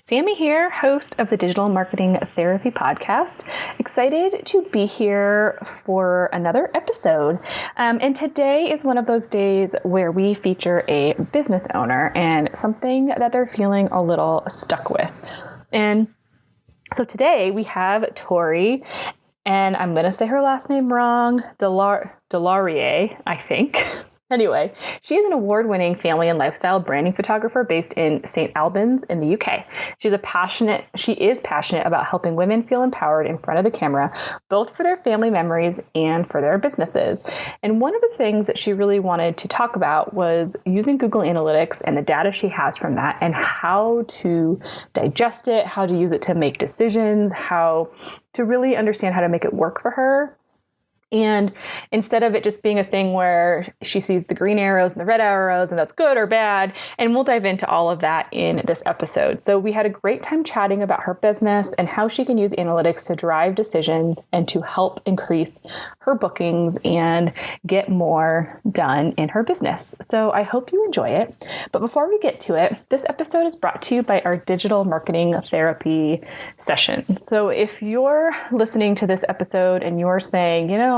Sammy here, host of the Digital Marketing Therapy Podcast. Excited to be here for another episode. And today is one of those days where we feature a business owner and something that they're feeling a little stuck with. And so today we have Tori, and I'm going to say her last name wrong, Deslauriers, I think. Anyway, she is an award-winning family and lifestyle branding photographer based in St Albans in the UK. She is passionate about helping women feel empowered in front of the camera, both for their family memories and for their businesses. And one of the things that she really wanted to talk about was using Google Analytics and the data she has from that and how to digest it, how to use it to make decisions, how to really understand how to make it work for her. And instead of it just being a thing where she sees the green arrows and the red arrows and that's good or bad, and we'll dive into all of that in this episode. So we had a great time chatting about her business and how she can use analytics to drive decisions and to help increase her bookings and get more done in her business. So I hope you enjoy it. But before we get to it, this episode is brought to you by our digital marketing therapy session. So if you're listening to this episode and you're saying,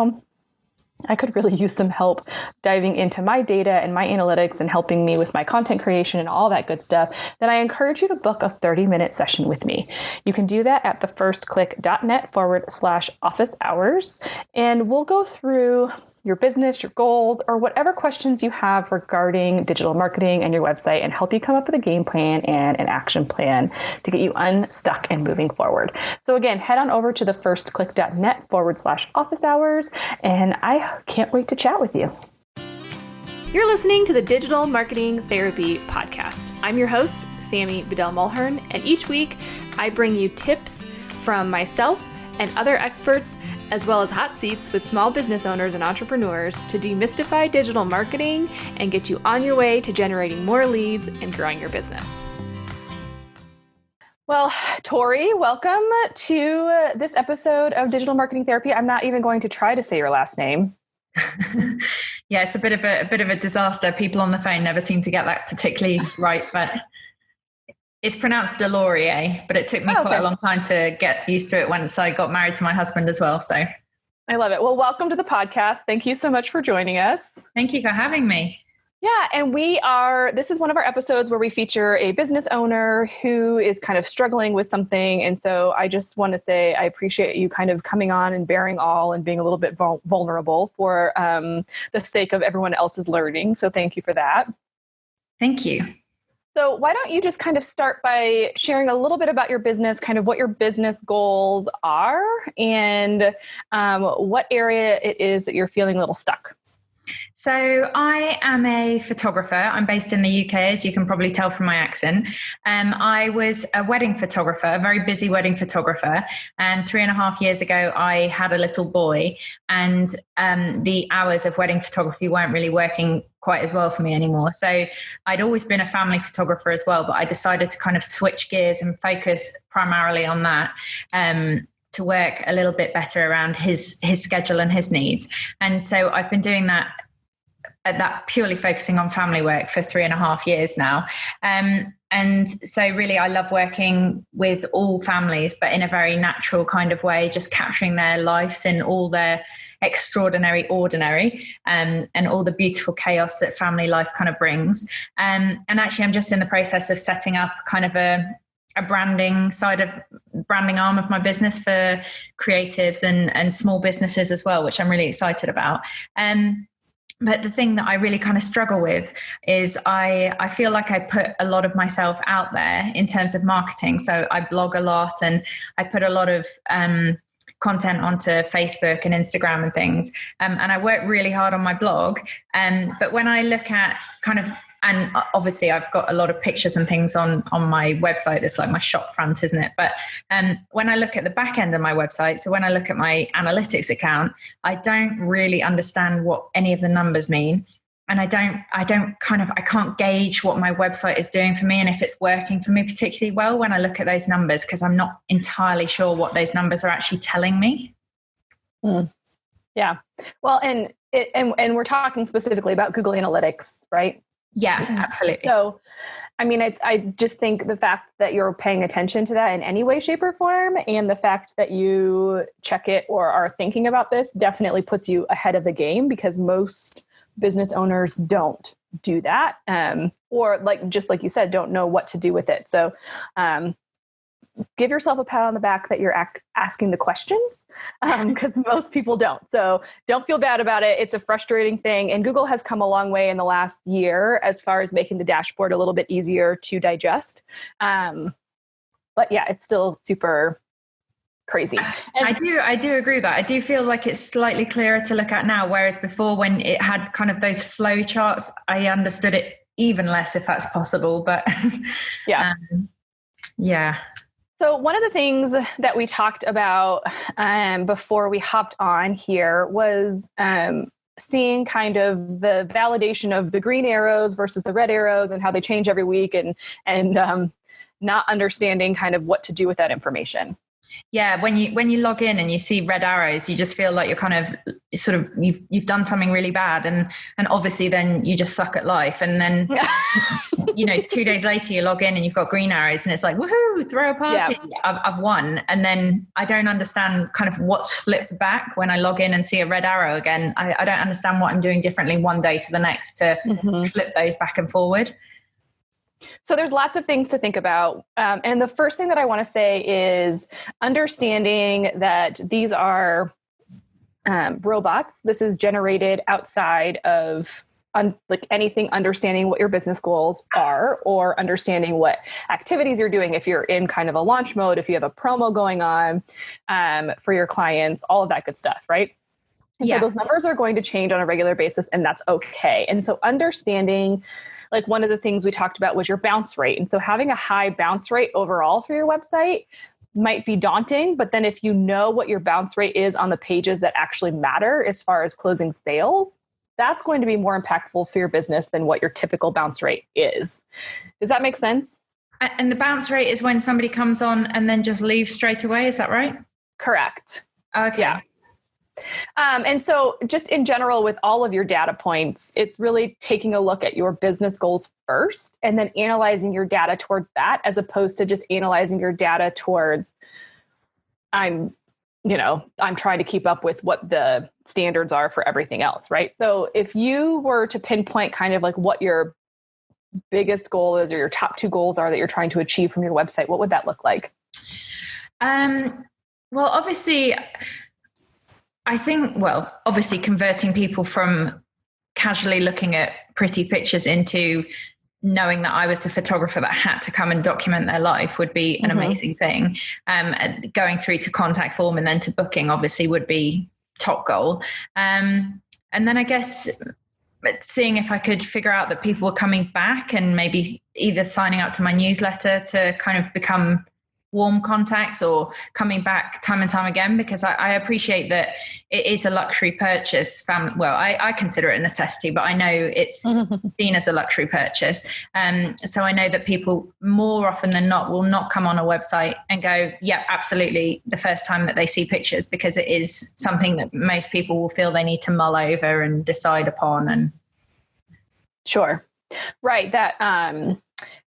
I could really use some help diving into my data and my analytics and helping me with my content creation and all that good stuff, then I encourage you to book a 30-minute session with me. You can do that at thefirstclick.net/office hours. And we'll go through your business, your goals, or whatever questions you have regarding digital marketing and your website and help you come up with a game plan and an action plan to get you unstuck and moving forward. So again, head on over to thefirstclick.net/office hours, and I can't wait to chat with you. You're listening to the Digital Marketing Therapy Podcast. I'm your host, Sammy Bedell-Mulhern, and each week I bring you tips from myself and other experts, as well as hot seats with small business owners and entrepreneurs to demystify digital marketing and get you on your way to generating more leads and growing your business. Well, Tori, welcome to this episode of Digital Marketing Therapy. I'm not even going to try to say your last name. Yeah, it's a bit of a disaster. People on the phone never seem to get that particularly right, but it's pronounced Deslauriers, but it took me quite a long time to get used to it once I got married to my husband as well. So I love it. Well, welcome to the podcast. Thank you so much for joining us. Thank you for having me. Yeah, and this is one of our episodes where we feature a business owner who is kind of struggling with something. And so I just want to say I appreciate you kind of coming on and bearing all and being a little bit vulnerable for the sake of everyone else's learning. So thank you for that. Thank you. So why don't you just kind of start by sharing a little bit about your business, kind of what your business goals are and what area it is that you're feeling a little stuck. So I am a photographer. I'm based in the UK, as you can probably tell from my accent. I was a wedding photographer, a very busy wedding photographer. And 3.5 years ago, I had a little boy, and the hours of wedding photography weren't really working quite as well for me anymore. So I'd always been a family photographer as well, but I decided to kind of switch gears and focus primarily on that. To work a little bit better around his schedule and his needs. And so I've been doing that purely focusing on family work for 3.5 years now. And so really I love working with all families, but in a very natural kind of way, just capturing their lives in all their extraordinary ordinary and all the beautiful chaos that family life kind of brings. And actually I'm just in the process of setting up kind of a branding arm of my business for creatives and small businesses as well, which I'm really excited about. But the thing that I really kind of struggle with is I feel like I put a lot of myself out there in terms of marketing. So I blog a lot and I put a lot of content onto Facebook and Instagram and things. And I work really hard on my blog. But when I look at kind of, and obviously I've got a lot of pictures and things on my website. It's like my shop front, isn't it? But when I look at the back end of my website, so when I look at my analytics account, I don't really understand what any of the numbers mean. And I can't gauge what my website is doing for me and if it's working for me particularly well when I look at those numbers, because I'm not entirely sure what those numbers are actually telling me. Yeah. Well, and we're talking specifically about Google Analytics, right? Yeah, absolutely. So, I mean, I just think the fact that you're paying attention to that in any way, shape, or form, and the fact that you check it or are thinking about this definitely puts you ahead of the game, because most business owners don't do that. Or just like you said, don't know what to do with it. So, give yourself a pat on the back that you're asking the questions, because most people don't. So don't feel bad about it. It's a frustrating thing. And Google has come a long way in the last year as far as making the dashboard a little bit easier to digest. But yeah, it's still super crazy. And I do agree with that. I do feel like it's slightly clearer to look at now, whereas before, when it had kind of those flow charts, I understood it even less, if that's possible. But yeah. Yeah. So one of the things that we talked about before we hopped on here was seeing kind of the validation of the green arrows versus the red arrows and how they change every week, and not understanding kind of what to do with that information. Yeah, when you log in and you see red arrows, you just feel like you're kind of sort of you've done something really bad, and obviously then you just suck at life. And then 2 days later you log in and you've got green arrows, and it's like, woohoo, throw a party! Yeah. I've won. And then I don't understand kind of what's flipped back when I log in and see a red arrow again. I don't understand what I'm doing differently one day to the next to flip those back and forward. So there's lots of things to think about. And the first thing that I want to say is understanding that these are robots. This is generated outside of anything, understanding what your business goals are, or understanding what activities you're doing. If you're in kind of a launch mode, if you have a promo going on for your clients, all of that good stuff, right? And so those numbers are going to change on a regular basis, and that's okay. And so understanding, like, one of the things we talked about was your bounce rate. And so having a high bounce rate overall for your website might be daunting, but then if you know what your bounce rate is on the pages that actually matter as far as closing sales, that's going to be more impactful for your business than what your typical bounce rate is. Does that make sense? And the bounce rate is when somebody comes on and then just leaves straight away. Is that right? Correct. Okay. Yeah. And so just in general, with all of your data points, it's really taking a look at your business goals first and then analyzing your data towards that, as opposed to just analyzing your data towards, I'm trying to keep up with what the standards are for everything else, right? So if you were to pinpoint kind of like what your biggest goal is, or your top 2 goals are that you're trying to achieve from your website, what would that look like? Well, obviously, I think, obviously converting people from casually looking at pretty pictures into knowing that I was the photographer that had to come and document their life would be an amazing thing. Going through to contact form and then to booking obviously would be top goal. And then I guess seeing if I could figure out that people were coming back and maybe either signing up to my newsletter to kind of become warm contacts, or coming back time and time again, because I appreciate that it is a luxury purchase. I consider it a necessity, but I know it's seen as a luxury purchase. So I know that people more often than not will not come on a website and go, yeah, absolutely, the first time that they see pictures, because it is something that most people will feel they need to mull over and decide upon. And sure. Right. That,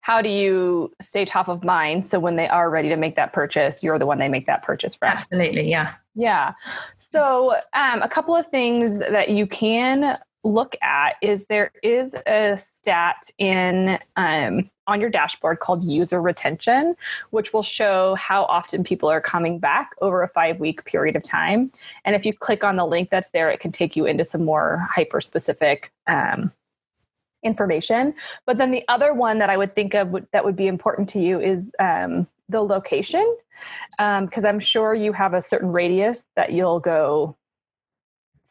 how do you stay top of mind? So when they are ready to make that purchase, you're the one they make that purchase from. Absolutely. Yeah. Yeah. So a couple of things that you can look at is there is a stat in on your dashboard called user retention, which will show how often people are coming back over a 5-week period of time. And if you click on the link that's there, it can take you into some more hyper-specific information. But then the other one that I would think of that would be important to you is the location, because I'm sure you have a certain radius that you'll go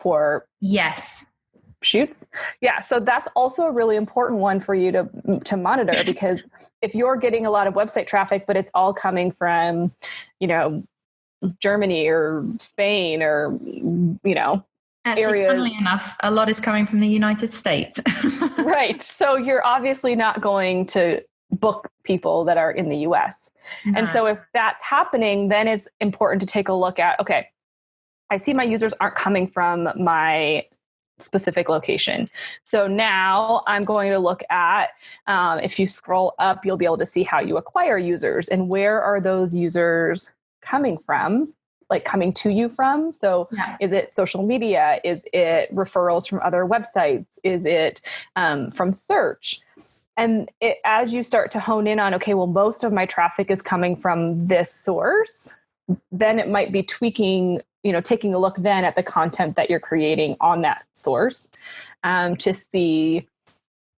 for. Yes. Shoots. Yeah. So that's also a really important one for you to monitor, because if you're getting a lot of website traffic, but it's all coming from, Germany or Spain or, Actually, areas. Funnily enough, a lot is coming from the United States. Right. So you're obviously not going to book people that are in the US. No. And so if that's happening, then it's important to take a look at, okay, I see my users aren't coming from my specific location. So now I'm going to look at, if you scroll up, you'll be able to see how you acquire users and where are those users coming from, like coming to you from. So is it social media? Is it referrals from other websites? Is it from search? And as you start to hone in on, okay, well, most of my traffic is coming from this source, then it might be tweaking, taking a look then at the content that you're creating on that source to see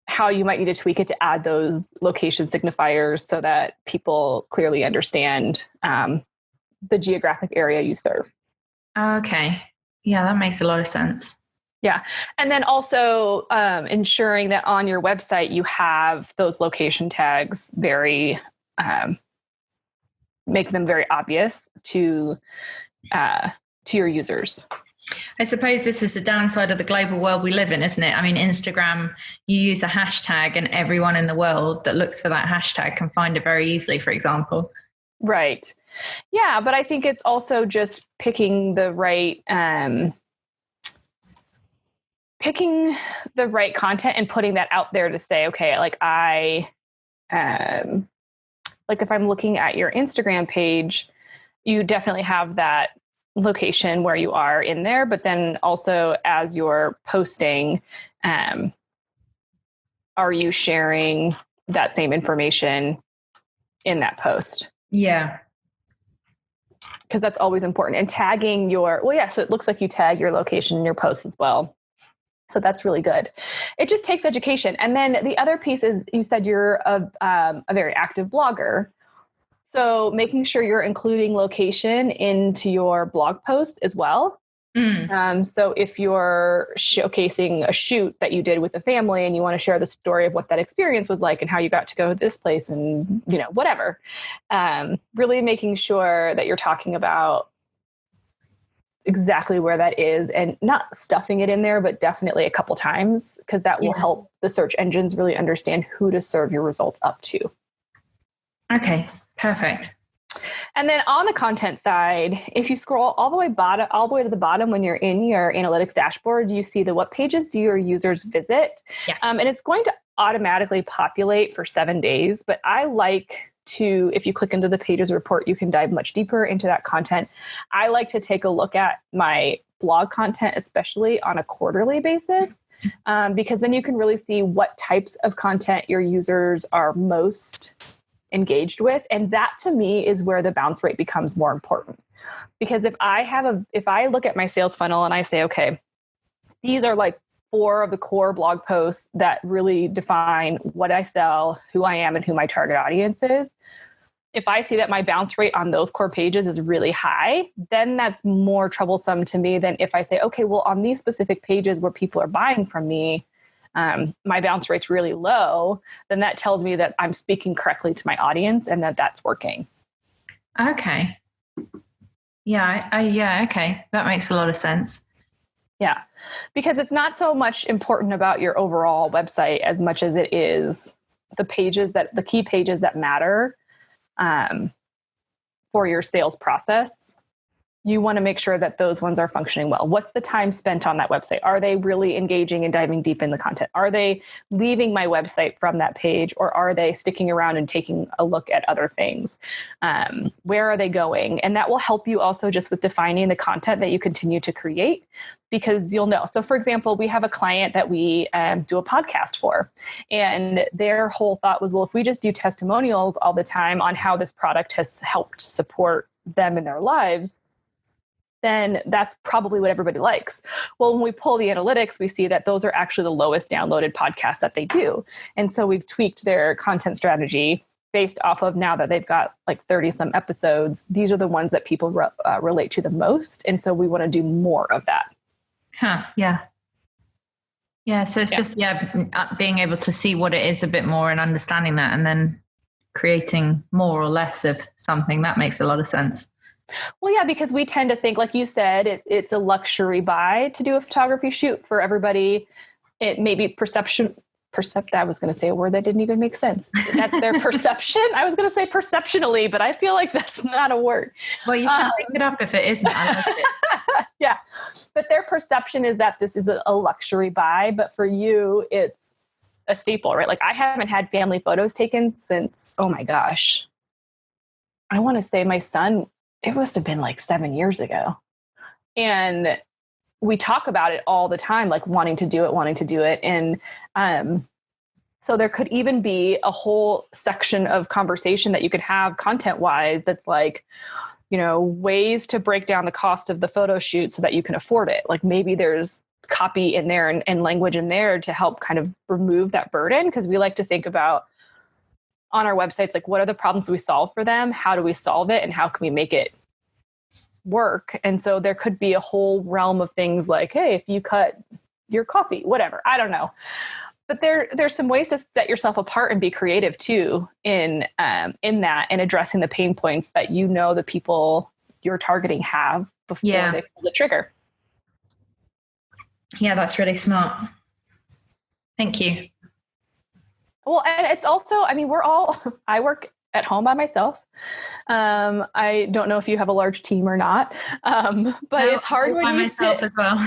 how you might need to tweak it to add those location signifiers so that people clearly understand the geographic area you serve. Okay. Yeah, that makes a lot of sense. Yeah. And then also ensuring that on your website, you have those location tags make them very obvious to your users. I suppose this is the downside of the global world we live in, isn't it? I mean, Instagram, you use a hashtag and everyone in the world that looks for that hashtag can find it very easily, for example. Right. Yeah. But I think it's also just picking the right content and putting that out there to say, okay, like if I'm looking at your Instagram page, you definitely have that location where you are in there, but then also as you're posting, are you sharing that same information in that post? Yeah. Because that's always important. And tagging so it looks like you tag your location in your posts as well. So that's really good. It just takes education. And then the other piece is you said you're a very active blogger. So making sure you're including location into your blog posts as well. So if you're showcasing a shoot that you did with the family and you want to share the story of what that experience was like and how you got to go to this place and, whatever, really making sure that you're talking about exactly where that is and not stuffing it in there, but definitely a couple times, because that will help the search engines really understand who to serve your results up to. Okay, perfect. And then on the content side, if you scroll all the way to the bottom when you're in your analytics dashboard, you see what pages do your users visit? Yeah. And it's going to automatically populate for 7 days, but I like to, if you click into the pages report, you can dive much deeper into that content. I like to take a look at my blog content, especially on a quarterly basis, because then you can really see what types of content your users are most engaged with. And that to me is where the bounce rate becomes more important. Because if I look at my sales funnel and I say, okay, these are like 4 of the core blog posts that really define what I sell, who I am, and who my target audience is. If I see that my bounce rate on those core pages is really high, then that's more troublesome to me than if I say, okay, well, on these specific pages where people are buying from me, my bounce rate's really low, then that tells me that I'm speaking correctly to my audience and that that's working. Okay. Yeah. Okay. That makes a lot of sense. Yeah. Because it's not so much important about your overall website as much as it is the key pages that matter for your sales process. You want to make sure that those ones are functioning well. What's the time spent on that website? Are they really engaging and diving deep in the content? Are they leaving my website from that page, or are they sticking around and taking a look at other things? Where are they going? And that will help you also just with defining the content that you continue to create, because you'll know. So for example, we have a client that we do a podcast for, and their whole thought was, well, if we just do testimonials all the time on how this product has helped support them in their lives, then that's probably what everybody likes. Well, when we pull the analytics, we see that those are actually the lowest downloaded podcasts that they do. And so we've tweaked their content strategy based off of, now that they've got like 30 some episodes, these are the ones that people relate to the most. And so we want to do more of that. Yeah. So it's just, being able to see what it is a bit more and understanding that, and then creating more or less of something. That makes a lot of sense. Well, yeah, because we tend to think, like you said, it's a luxury buy to do a photography shoot for everybody. It may be I was going to say a word that didn't even make sense. That's their perception. I was going to say perceptionally, but I feel like that's not a word. Well, you should pick it up if it isn't. I like it. Yeah. But their perception is that this is a luxury buy, but for you, it's a staple, right? Like I haven't had family photos taken since, oh my gosh, I want to say my son, it must have been like 7 years ago. And we talk about it all the time, like wanting to do it. And so there could even be a whole section of conversation that you could have content wise that's like, ways to break down the cost of the photo shoot so that you can afford it. Like maybe there's copy in there and language in there to help kind of remove that burden. Because we like to think about on our websites, like what are the problems we solve for them? How do we solve it? And how can we make it work? And so there could be a whole realm of things like, hey, if you cut your coffee, whatever, I don't know. But there's some ways to set yourself apart and be creative too in that and addressing the pain points that the people you're targeting have before they pull the trigger. Yeah, that's really smart. Thank you. Well, and it's also, I work at home by myself. I don't know if you have a large team or not, but it's hard when you myself sit as well.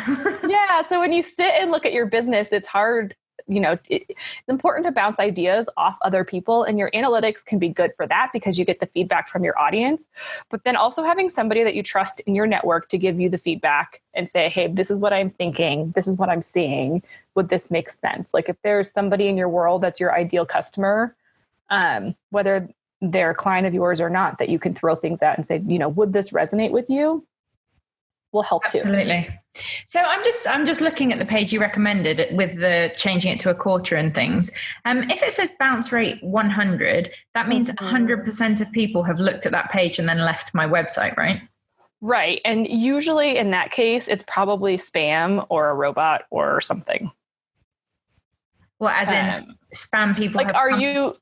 Yeah. So when you sit and look at your business, it's hard. It's important to bounce ideas off other people, and your analytics can be good for that because you get the feedback from your audience. But then also having somebody that you trust in your network to give you the feedback and say, hey, this is what I'm thinking. This is what I'm seeing. Would this make sense? Like if there's somebody in your world that's your ideal customer, whether they're a client of yours or not, that you can throw things at and say, would this resonate with you? Will help too. Absolutely. So I'm just looking at the page you recommended with the changing it to a quarter and things. If it says bounce rate 100, that means 100% of people have looked at that page and then left my website, right? Right. And usually in that case, it's probably spam or a robot or something. Well, as in spam people. Like, are you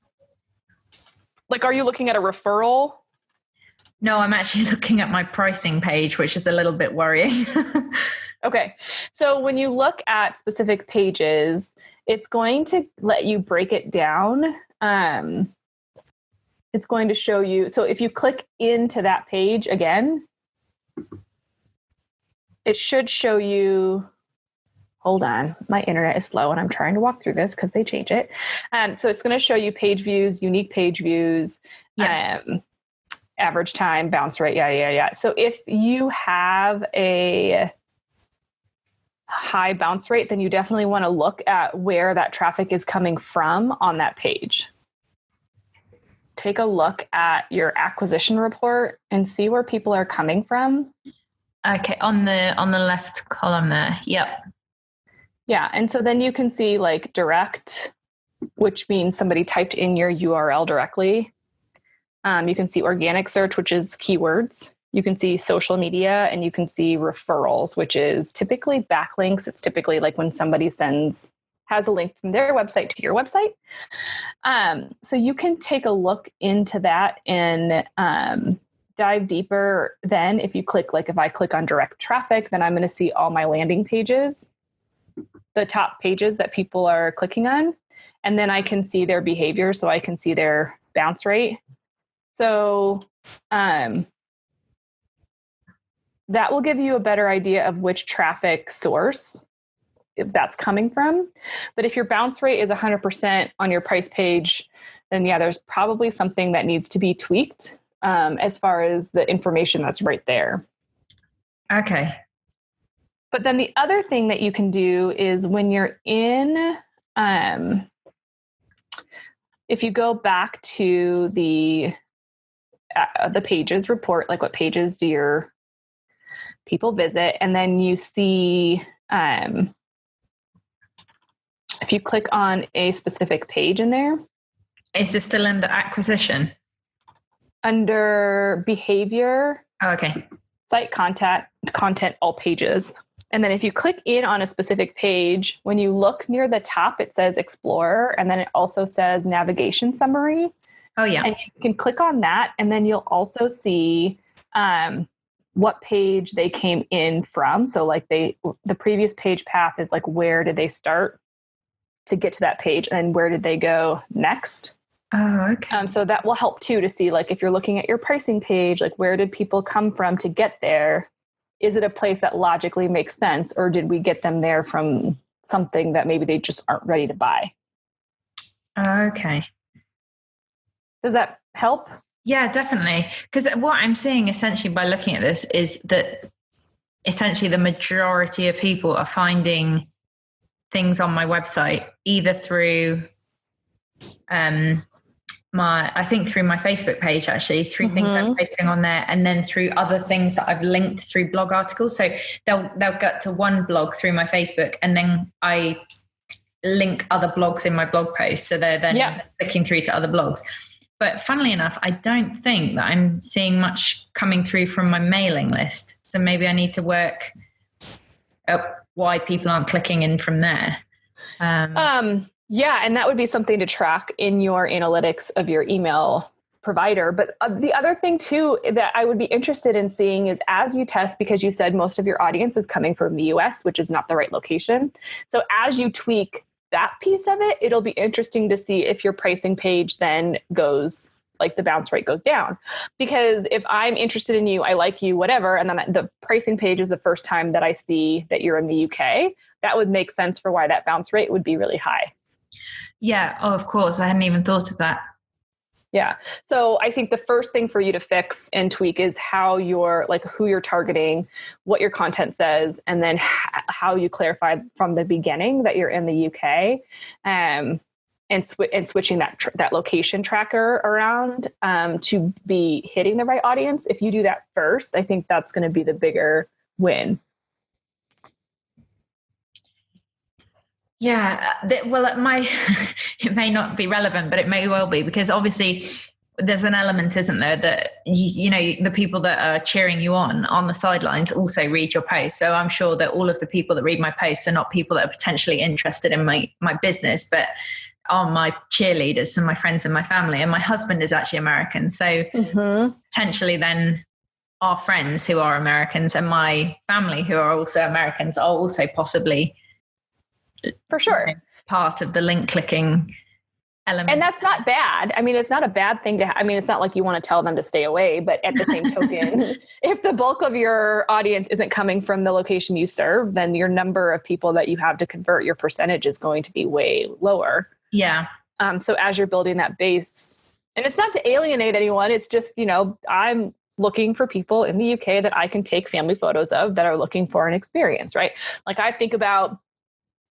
looking at a referral? No, I'm actually looking at my pricing page, which is a little bit worrying. Okay. So when you look at specific pages, it's going to let you break it down. It's going to show you. So if you click into that page again, it should show you. Hold on. My internet is slow and I'm trying to walk through this because they change it. So it's going to show you page views, unique page views, average time, bounce rate. Yeah. So if you have a high bounce rate, then you definitely want to look at where that traffic is coming from on that page. Take a look at your acquisition report and see where people are coming from. Okay, on the left column there. Yep. Yeah, and so then you can see like direct, which means somebody typed in your URL directly. You can see organic search, which is keywords. You can see social media, and you can see referrals, which is typically backlinks. It's typically like when somebody has a link from their website to your website. So you can take a look into that and dive deeper. Then if I click on direct traffic, then I'm going to see all my landing pages, the top pages that people are clicking on. And then I can see their behavior. So I can see their bounce rate. So that will give you a better idea of which traffic source if that's coming from. But if your bounce rate is 100% on your price page, then there's probably something that needs to be tweaked as far as the information that's right there. Okay. But then the other thing that you can do is when you're in, if you go back to the pages report, like what pages do your people visit, and then you see if you click on a specific page in there. Is this still under acquisition? Under behavior. Oh, okay. Site content, all pages. And then if you click in on a specific page, when you look near the top, it says Explorer, and then it also says Navigation Summary. Oh, yeah. And you can click on that, and then you'll also see what page they came in from. So like the previous page path is like, where did they start to get to that page, and where did they go next? Oh, okay. So that will help too, to see like if you're looking at your pricing page, like where did people come from to get there? is it a place that logically makes sense, or did we get them there from something that maybe they just aren't ready to buy? Okay. Does that help? Yeah, definitely. Because what I'm seeing essentially by looking at this is that essentially the majority of people are finding things on my website either through I think through my Facebook page, actually, through things I'm posting on there, and then through other things that I've linked through blog articles. So they'll get to one blog through my Facebook, and then I link other blogs in my blog post. So they're then clicking through to other blogs. But funnily enough, I don't think that I'm seeing much coming through from my mailing list. So maybe I need to work out why people aren't clicking in from there. Yeah, and that would be something to track in your analytics of your email provider. But the other thing too that I would be interested in seeing is, as you test, because you said most of your audience is coming from the US, which is not the right location. So as you tweak that piece of it, it'll be interesting to see if your pricing page then goes, like the bounce rate goes down. Because if I'm interested in you, I like you, whatever, and then the pricing page is the first time that I see that you're in the UK, that would make sense for why that bounce rate would be really high. Yeah. Oh, of course. I hadn't even thought of that. Yeah. So I think the first thing for you to fix and tweak is how you're, like, who you're targeting, what your content says, and then how you clarify from the beginning that you're in the UK, and switching that location tracker around to be hitting the right audience. If you do that first, I think that's going to be the bigger win. Yeah, well, it may not be relevant, but it may well be, because obviously there's an element, isn't there, that you know, the people that are cheering you on the sidelines also read your posts. So I'm sure that all of the people that read my posts are not people that are potentially interested in my business, but are my cheerleaders and my friends and my family. And my husband is actually American, so potentially then our friends who are Americans and my family who are also Americans are also possibly, for sure, part of the link clicking element. And that's not bad. I mean, it's not a bad thing to, it's not like you want to tell them to stay away, but at the same token, if the bulk of your audience isn't coming from the location you serve, then your number of people that you have to convert, your percentage is going to be way lower. Yeah. So as you're building that base, and it's not to alienate anyone, it's just, I'm looking for people in the UK that I can take family photos of that are looking for an experience, right? Like, I think about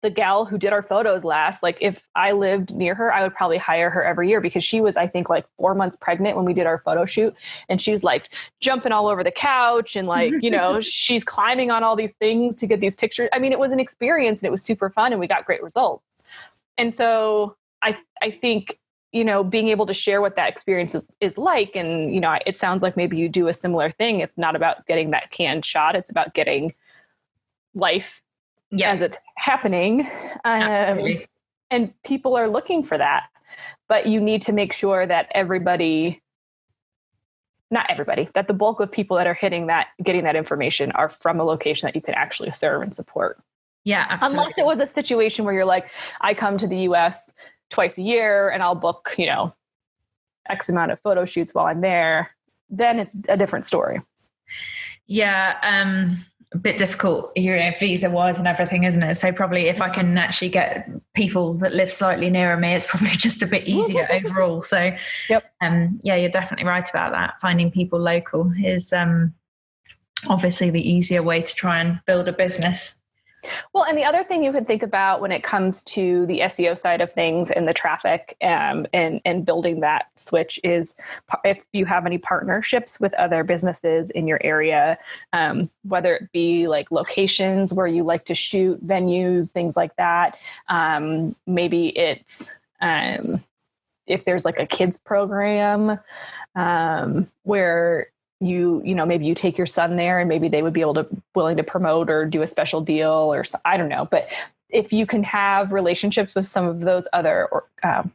the gal who did our photos last. Like, if I lived near her, I would probably hire her every year, because she was, I think, like 4 months pregnant when we did our photo shoot. And she was like jumping all over the couch and like, she's climbing on all these things to get these pictures. I mean, it was an experience and it was super fun and we got great results. And so I think, being able to share what that experience is like. And, it sounds like maybe you do a similar thing. It's not about getting that canned shot. It's about getting life as it's happening. And people are looking for that, but you need to make sure that not everybody, that the bulk of people that are getting that information are from a location that you can actually serve and support. Yeah, absolutely. Unless it was a situation where you're like, I come to the US twice a year and I'll book, X amount of photo shoots while I'm there, then it's a different story. Yeah. A bit difficult, visa wise and everything, isn't it? So probably if I can actually get people that live slightly nearer me, it's probably just a bit easier overall. So yep. Yeah, you're definitely right about that. Finding people local is obviously the easier way to try and build a business. Well, and the other thing you can think about when it comes to the SEO side of things and the traffic and building that switch is if you have any partnerships with other businesses in your area, whether it be like locations where you like to shoot, venues, things like that. Maybe it's if there's like a kids program where maybe you take your son there and maybe they would be willing to promote or do a special deal or I don't know. But if you can have relationships with some of those other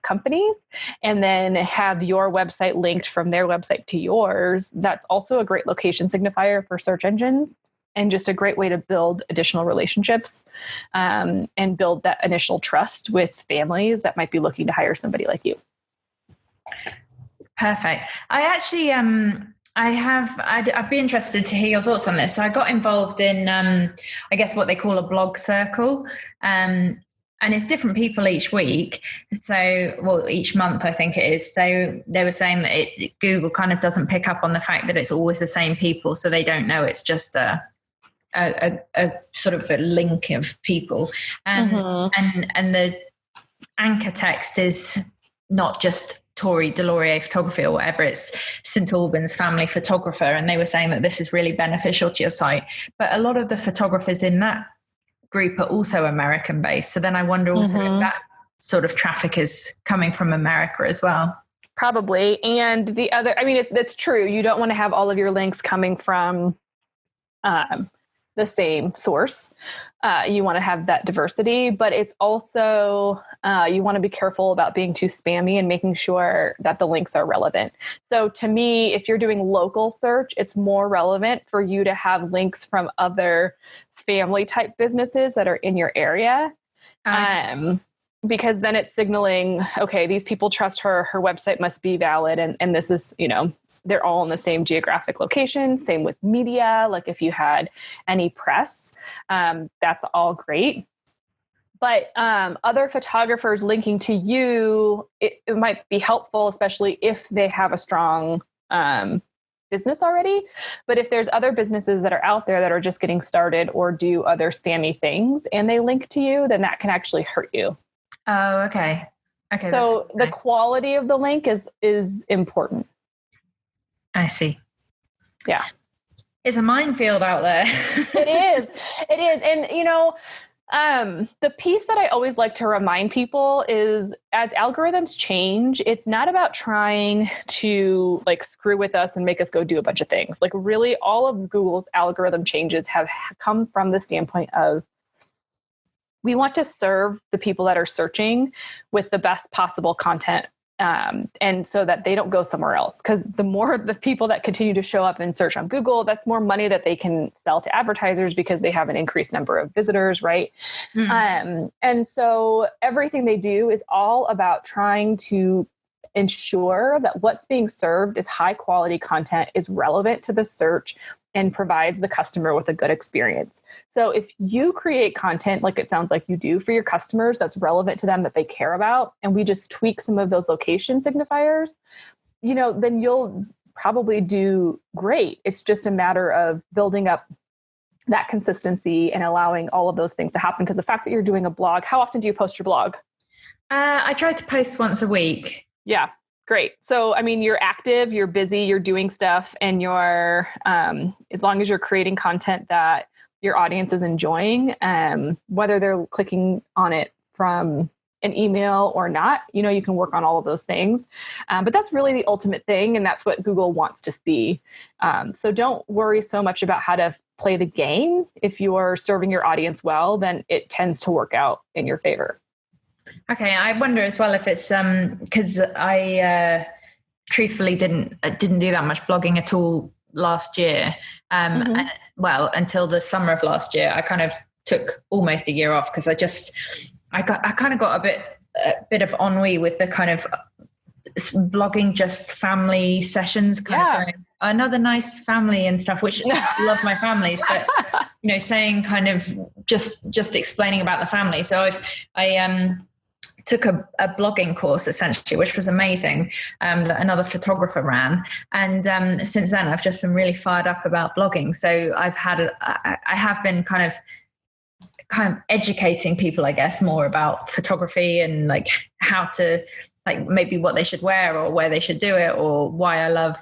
companies and then have your website linked from their website to yours, that's also a great location signifier for search engines and just a great way to build additional relationships and build that initial trust with families that might be looking to hire somebody like you. Perfect. I actually, I'd be interested to hear your thoughts on this. So I got involved in, I guess, what they call a blog circle. And it's different people each week. So, well, each month, I think it is. So they were saying that Google kind of doesn't pick up on the fact that it's always the same people. So they don't know it's just a sort of a link of people. And the anchor text is not just Tori Deslauriers photography or whatever, it's St Albans family photographer. And they were saying that this is really beneficial to your site. But a lot of the photographers in that group are also American based. So then I wonder also if that sort of traffic is coming from America as well. Probably. And the other, I mean, that's true. You don't want to have all of your links coming from the same source. You want to have that diversity, but it's also, you want to be careful about being too spammy and making sure that the links are relevant. So to me, if you're doing local search, it's more relevant for you to have links from other family type businesses that are in your area. Because then it's signaling, okay, these people trust her website must be valid. And this is, they're all in the same geographic location. Same with media. Like if you had any press, that's all great. But other photographers linking to you, it might be helpful, especially if they have a strong business already. But if there's other businesses that are out there that are just getting started or do other spammy things and they link to you, then that can actually hurt you. Oh, okay. Okay. So the quality of the link is important. I see. Yeah. It's a minefield out there. It is. And, the piece that I always like to remind people is as algorithms change, it's not about trying to like screw with us and make us go do a bunch of things. Like really all of Google's algorithm changes have come from the standpoint of we want to serve the people that are searching with the best possible content. And so that they don't go somewhere else, because the more the people that continue to show up and search on Google, that's more money that they can sell to advertisers because they have an increased number of visitors, right? And so everything they do is all about trying to ensure that what's being served is high quality content, is relevant to the search, and provides the customer with a good experience. So if you create content like it sounds like you do for your customers that's relevant to them, that they care about, and we just tweak some of those location signifiers, then you'll probably do great. It's just a matter of building up that consistency and allowing all of those things to happen. Because the fact that you're doing a blog, how often do you post your blog? I try to post once a week. Yeah. Great. So, I mean, you're active, you're busy, you're doing stuff, and you're, as long as you're creating content that your audience is enjoying, whether they're clicking on it from an email or not, you can work on all of those things. But that's really the ultimate thing. And that's what Google wants to see. So don't worry so much about how to play the game. If you're serving your audience well, then it tends to work out in your favor. Okay, I wonder as well if it's because I truthfully didn't do that much blogging at all last year. And, until the summer of last year, I kind of took almost a year off because I kind of got a bit of ennui with the kind of blogging just family sessions, kind of another nice family and stuff, which I love my families, but saying kind of just explaining about the family. So I took a blogging course essentially, which was amazing, that another photographer ran. And since then I've just been really fired up about blogging. So I have been kind of educating people, I guess, more about photography and like how to, like maybe what they should wear or where they should do it, or why I love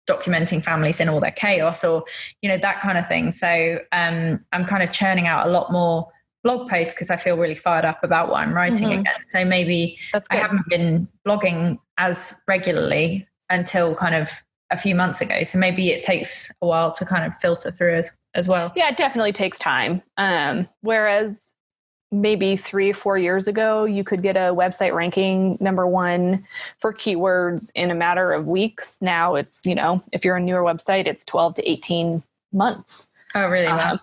documenting families in all their chaos, or, that kind of thing. So I'm kind of churning out a lot more blog posts because I feel really fired up about what I'm writing again. So maybe I haven't been blogging as regularly until kind of a few months ago. So maybe it takes a while to kind of filter through as well. Yeah, it definitely takes time. Whereas maybe 3 or 4 years ago, you could get a website ranking #1 for keywords in a matter of weeks. Now it's, if you're a newer website, it's 12 to 18 months. Oh, really? Wow.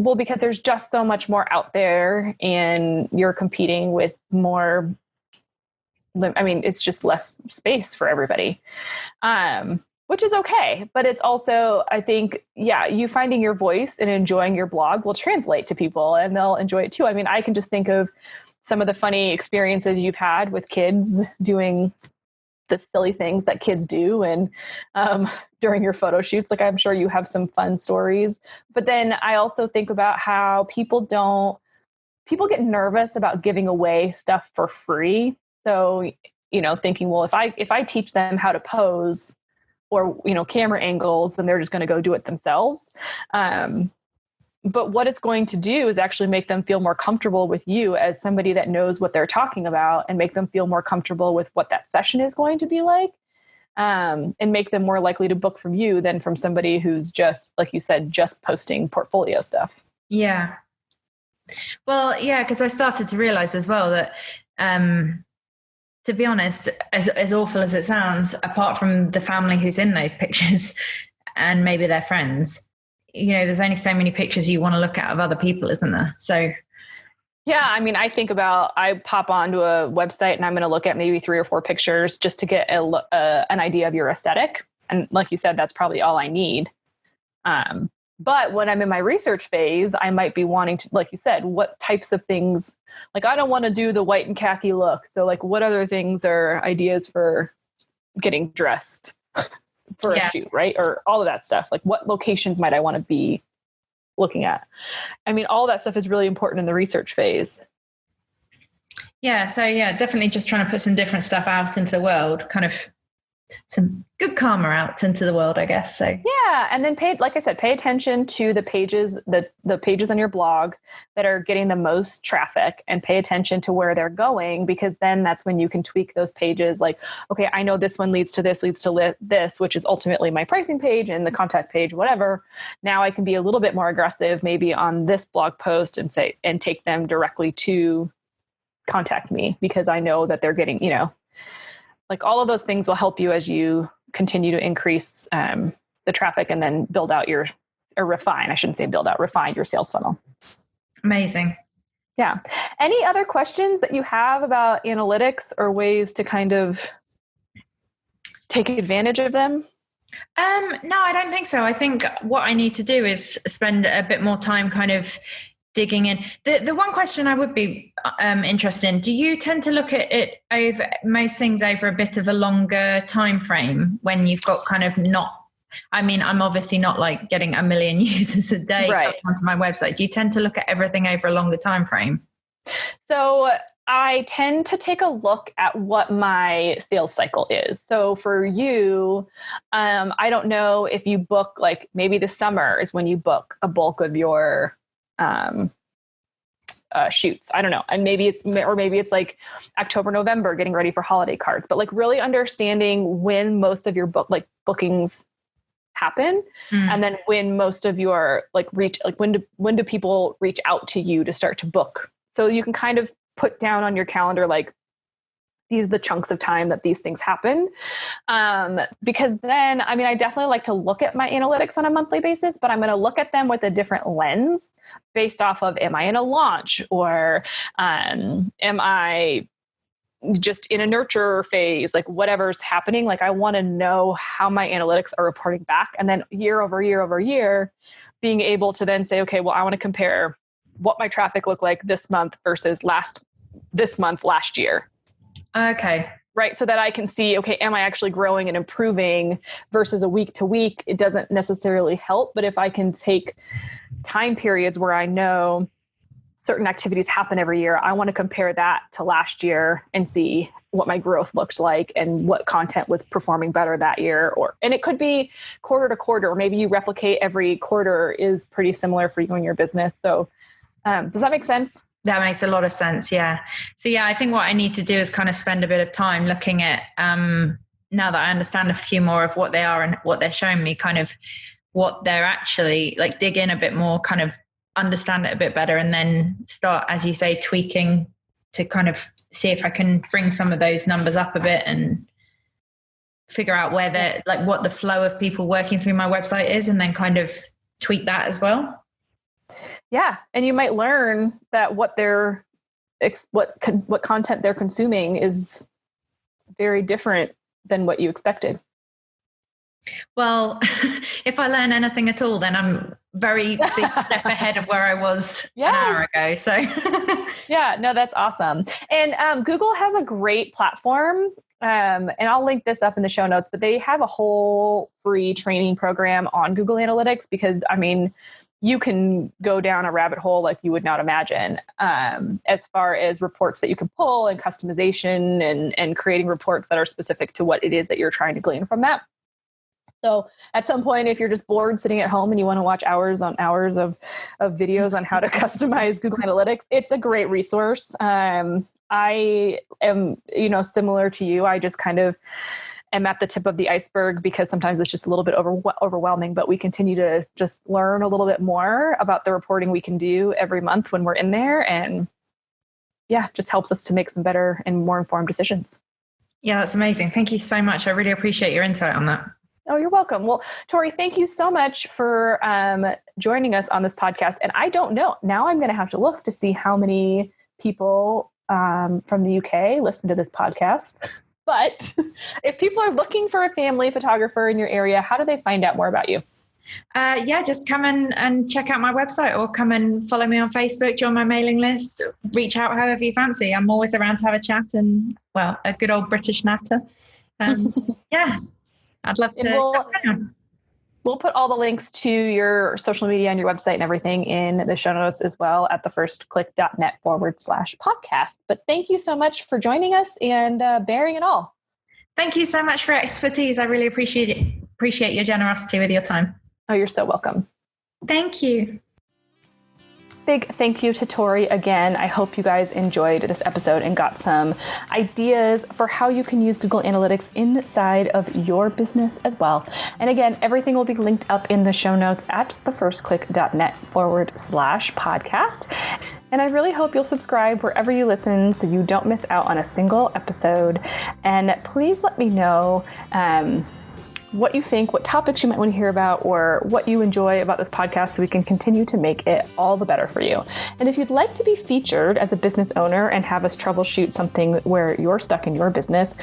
Well, because there's just so much more out there and you're competing with more, it's just less space for everybody. which is okay. But it's also, I think, you finding your voice and enjoying your blog will translate to people and they'll enjoy it too. I mean, I can just think of some of the funny experiences you've had with kids doing the silly things that kids do. And during your photo shoots, like I'm sure you have some fun stories. But then I also think about how people get nervous about giving away stuff for free. So, thinking, well, if I teach them how to pose or, camera angles, then they're just going to go do it themselves. But what it's going to do is actually make them feel more comfortable with you as somebody that knows what they're talking about, and make them feel more comfortable with what that session is going to be like, and make them more likely to book from you than from somebody who's just, like you said, just posting portfolio stuff. Yeah. Well, yeah, because I started to realize as well that, to be honest, as awful as it sounds, apart from the family who's in those pictures and maybe their friends, there's only so many pictures you want to look at of other people, isn't there? So, yeah, I mean, I pop onto a website and I'm going to look at maybe 3 or 4 pictures just to get an idea of your aesthetic. And like you said, that's probably all I need. But when I'm in my research phase, I might be wanting to, like you said, what types of things, like I don't want to do the white and khaki look. So like what other things are ideas for getting dressed for a shoot, right? Or all of that stuff. Like what locations might I want to be looking at? I mean, all that stuff is really important in the research phase. Yeah. So definitely just trying to put some different stuff out into the world, kind of some good karma out into the world, I guess. So yeah, and then pay attention to the pages, the pages on your blog that are getting the most traffic, and pay attention to where they're going, because then that's when you can tweak those pages. Like, okay, I know this one leads to this, which is ultimately my pricing page and the contact page, whatever. Now I can be a little bit more aggressive, maybe on this blog post, and take them directly to contact me, because I know that they're getting, like all of those things will help you as you continue to increase the traffic, and then refine your sales funnel. Amazing. Yeah. Any other questions that you have about analytics or ways to kind of take advantage of them? No, I don't think so. I think what I need to do is spend a bit more time kind of digging in. The one question I would be interested in, do you tend to look at it over most things over a bit of a longer time frame when you've got kind of I'm obviously not like getting 1 million users a day coming onto my website. Do you tend to look at everything over a longer time frame? So I tend to take a look at what my sales cycle is. So for you, I don't know if you book, like maybe the summer is when you book a bulk of your shoots. I don't know. And maybe it's like October, November, getting ready for holiday cards, but like really understanding when most of your bookings happen. And then when most of your when do people reach out to you to start to book? So you can kind of put down on your calendar, like, these are the chunks of time that these things happen. Because then, I definitely like to look at my analytics on a monthly basis, but I'm going to look at them with a different lens based off of, am I in a launch, or am I just in a nurture phase, like whatever's happening. Like I want to know how my analytics are reporting back. And then year over year, being able to then say, okay, well, I want to compare what my traffic looked like this month versus this month last year. Okay. Right. So that I can see, okay, am I actually growing and improving versus a week to week? It doesn't necessarily help, but if I can take time periods where I know certain activities happen every year, I want to compare that to last year and see what my growth looked like and what content was performing better that year. And it could be quarter to quarter, or maybe you replicate every quarter is pretty similar for you and your business. So does that make sense? That makes a lot of sense. Yeah. So I think what I need to do is kind of spend a bit of time looking at, now that I understand a few more of what they are and what they're showing me, kind of what they're actually like, dig in a bit more, kind of understand it a bit better, and then start, as you say, tweaking to kind of see if I can bring some of those numbers up a bit and figure out where they're like, what the flow of people working through my website is, and then kind of tweak that as well. Yeah. And you might learn that what content they're consuming is very different than what you expected. Well, if I learn anything at all, then I'm very big step ahead of where I was an hour ago. So yeah, no, that's awesome. And Google has a great platform. And I'll link this up in the show notes, but they have a whole free training program on Google Analytics because, I mean, you can go down a rabbit hole like you would not imagine as far as reports that you can pull and customization and creating reports that are specific to what it is that you're trying to glean from that. So at some point, if you're just bored sitting at home and you want to watch hours on hours of videos on how to customize Google Analytics, it's a great resource. I am, similar to you. I just kind of am at the tip of the iceberg because sometimes it's just a little bit overwhelming, but we continue to just learn a little bit more about the reporting we can do every month when we're in there. And yeah, just helps us to make some better and more informed decisions. Yeah, that's amazing. Thank you so much. I really appreciate your insight on that. Oh, you're welcome. Well, Tori, thank you so much for joining us on this podcast. And I don't know, now I'm going to have to look to see how many people from the UK listen to this podcast. But if people are looking for a family photographer in your area, how do they find out more about you? Just come and check out my website or come and follow me on Facebook, join my mailing list, reach out however you fancy. I'm always around to have a chat and, well, a good old British natter. Yeah. I'd love to. We'll put all the links to your social media and your website and everything in the show notes as well at thefirstclick.net/podcast. But thank you so much for joining us and bearing it all. Thank you so much for your expertise. I really appreciate it. Appreciate your generosity with your time. Oh, you're so welcome. Thank you. Big thank you to Tori again. I hope you guys enjoyed this episode and got some ideas for how you can use Google Analytics inside of your business as well. And again, everything will be linked up in the show notes at thefirstclick.net/podcast. And I really hope you'll subscribe wherever you listen so you don't miss out on a single episode. And please let me know what you think, what topics you might want to hear about, or what you enjoy about this podcast so we can continue to make it all the better for you. And if you'd like to be featured as a business owner and have us troubleshoot something where you're stuck in your business,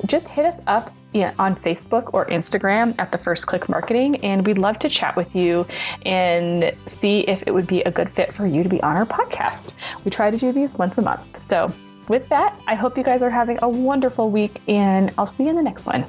just hit us up on Facebook or Instagram at The First Click Marketing, and we'd love to chat with you and see if it would be a good fit for you to be on our podcast. We try to do these once a month. So with that, I hope you guys are having a wonderful week, and I'll see you in the next one.